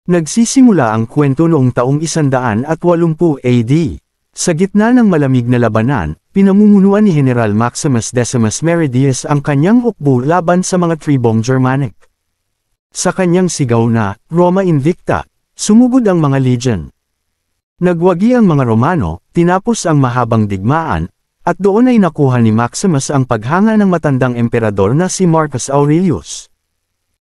Nagsisimula ang kwento noong taong 180 AD. Sa gitna ng malamig na labanan, pinamumunuan ni General Maximus Decimus Meridius ang kanyang hukbo laban sa mga tribong Germanic. Sa kanyang sigaw na, Roma Invicta, sumugod ang mga legion. Nagwagi ang mga Romano, tinapos ang mahabang digmaan, at doon ay nakuha ni Maximus ang paghanga ng matandang emperador na si Marcus Aurelius.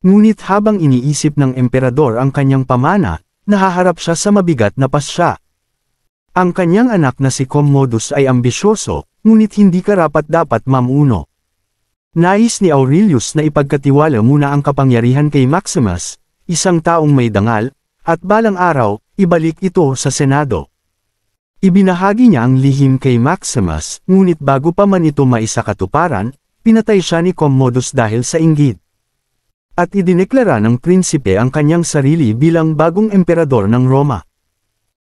Ngunit habang iniisip ng emperador ang kanyang pamana, nahaharap siya sa mabigat na pasya. Ang kanyang anak na si Commodus ay ambisyoso, ngunit hindi karapat-dapat mamuno. Nais ni Aurelius na ipagkatiwala muna ang kapangyarihan kay Maximus, isang taong may dangal, at balang araw, ibalik ito sa Senado. Ibinahagi niya ang lihim kay Maximus, ngunit bago pa man ito maisakatuparan, pinatay siya ni Commodus dahil sa inggit. At idineklara ng prinsipe ang kanyang sarili bilang bagong emperador ng Roma.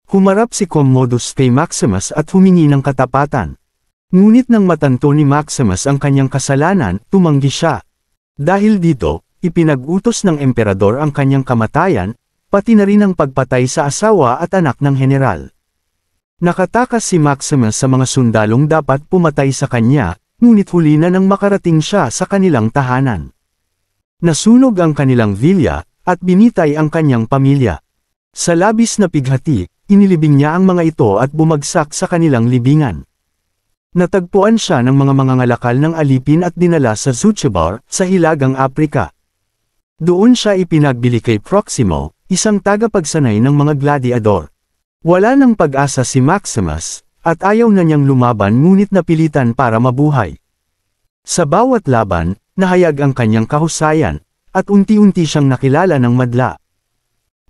Humarap si Commodus kay Maximus at humingi ng katapatan. Ngunit nang matanto ni Maximus ang kanyang kasalanan, tumanggi siya. Dahil dito, ipinag-utos ng emperador ang kanyang kamatayan, pati na rin ang pagpatay sa asawa at anak ng general. Nakatakas si Maximus sa mga sundalong dapat pumatay sa kanya, ngunit huli na nang makarating siya sa kanilang tahanan. Nasunog ang kanilang vilya, at binitay ang kanyang pamilya. Sa labis na pighati, inilibing niya ang mga ito at bumagsak sa kanilang libingan. Natagpuan siya ng mga mangangalakal ng alipin at dinala sa Zutchebar, sa Hilagang Aprika. Doon siya ipinagbili kay Proximo, isang tagapagsanay ng mga gladiador. Wala nang pag-asa si Maximus, at ayaw na niyang lumaban ngunit napilitan para mabuhay. Sa bawat laban, nahayag ang kanyang kahusayan, at unti-unti siyang nakilala ng madla.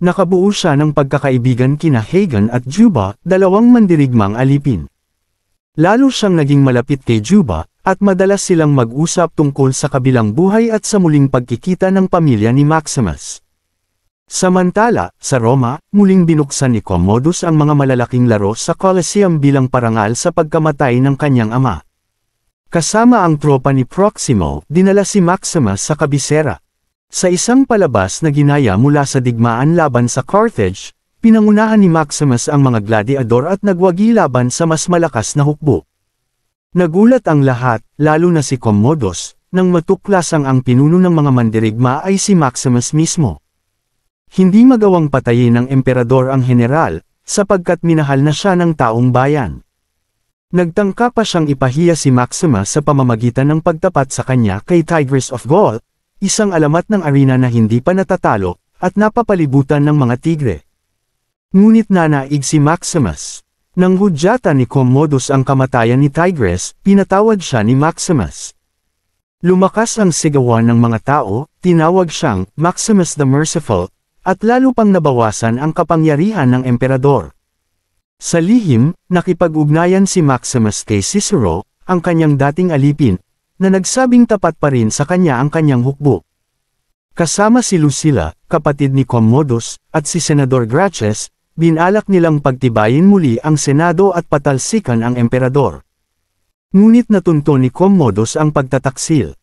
Nakabuo siya ng pagkakaibigan kina Hagen at Juba, dalawang mandirigmang alipin. Lalo siyang naging malapit kay Juba, at madalas silang mag-usap tungkol sa kabilang buhay at sa muling pagkikita ng pamilya ni Maximus. Samantala, sa Roma, muling binuksan ni Commodus ang mga malalaking laro sa Colosseum bilang parangal sa pagkamatay ng kanyang ama. Kasama ang tropa ni Proximo, dinala si Maximus sa kabisera. Sa isang palabas na ginaya mula sa digmaan laban sa Carthage, pinangunahan ni Maximus ang mga gladiador at nagwagi laban sa mas malakas na hukbo. Nagulat ang lahat, lalo na si Commodus, nang matuklasang ang pinuno ng mga mandirigma ay si Maximus mismo. Hindi magawang patayin ng emperador ang general, sapagkat minahal na siya ng taong bayan. Nagtangka pa siyang ipahiya si Maximus sa pamamagitan ng pagtapat sa kanya kay Tigris of Gaul, isang alamat ng arena na hindi pa natatalo, at napapalibutan ng mga tigre. Ngunit nanaig si Maximus. Nang hudyatan ni Commodus ang kamatayan ni Tigris, pinatawad siya ni Maximus. Lumakas ang sigawan ng mga tao, tinawag siyang Maximus the Merciful, at lalo pang nabawasan ang kapangyarihan ng emperador. Sa lihim, nakipag-ugnayan si Maximus kay Cicero, ang kanyang dating alipin, na nagsabing tapat pa rin sa kanya ang kanyang hukbo. Kasama si Lucilla, kapatid ni Commodus, at si Senador Gracchus, binalak nilang pagtibayin muli ang Senado at patalsikan ang emperador. Ngunit natunto ni Commodus ang pagtataksil.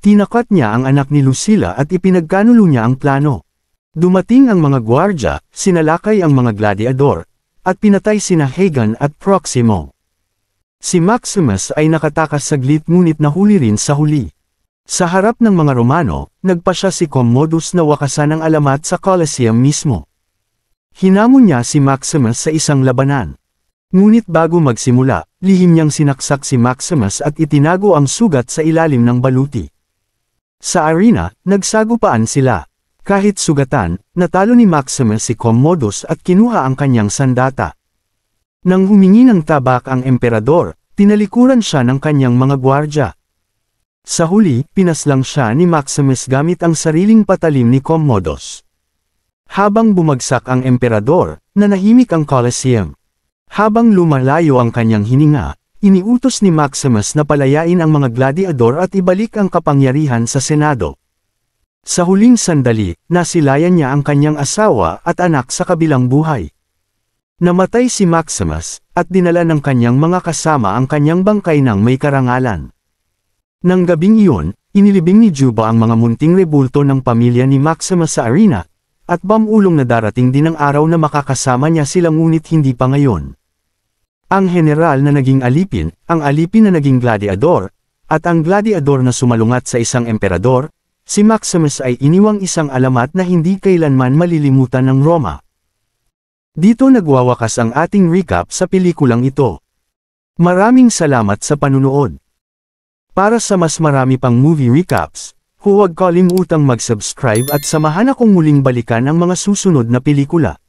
Tinakat niya ang anak ni Lucilla at ipinagkanulo niya ang plano. Dumating ang mga gwardya, sinalakay ang mga gladiador, at pinatay sina Hagen at Proximo. Si Maximus ay nakatakas saglit ngunit nahuli rin sa huli. Sa harap ng mga Romano, nagpasya si Commodus na wakasan ang alamat sa Colosseum mismo. Hinamon niya si Maximus sa isang labanan. Ngunit bago magsimula, lihim niyang sinaksak si Maximus at itinago ang sugat sa ilalim ng baluti. Sa arena, nagsagupaan sila. Kahit sugatan, natalo ni Maximus si Commodus at kinuha ang kanyang sandata. Nang humingi ng tabak ang emperador, tinalikuran siya ng kanyang mga gwardya. Sa huli, pinaslang siya ni Maximus gamit ang sariling patalim ni Commodus. Habang bumagsak ang emperador, nanahimik ang Colosseum. Habang lumalayo ang kanyang hininga, iniutos ni Maximus na palayain ang mga gladiador at ibalik ang kapangyarihan sa Senado. Sa huling sandali, nasilayan niya ang kanyang asawa at anak sa kabilang buhay. Namatay si Maximus, at dinala ng kanyang mga kasama ang kanyang bangkay ng may karangalan. Nang gabing iyon, inilibing ni Juba ang mga munting rebulto ng pamilya ni Maximus sa arena, at bamulong na darating din ang araw na makakasama niya sila ngunit hindi pa ngayon. Ang general na naging alipin, ang alipin na naging gladiador, at ang gladiador na sumalungat sa isang emperador, si Maximus ay iniwang isang alamat na hindi kailanman malilimutan ng Roma. Dito nagwawakas ang ating recap sa pelikulang ito. Maraming salamat sa panunood. Para sa mas marami pang movie recaps, huwag kalimutang mag-subscribe at samahan akong muling balikan ang mga susunod na pelikula.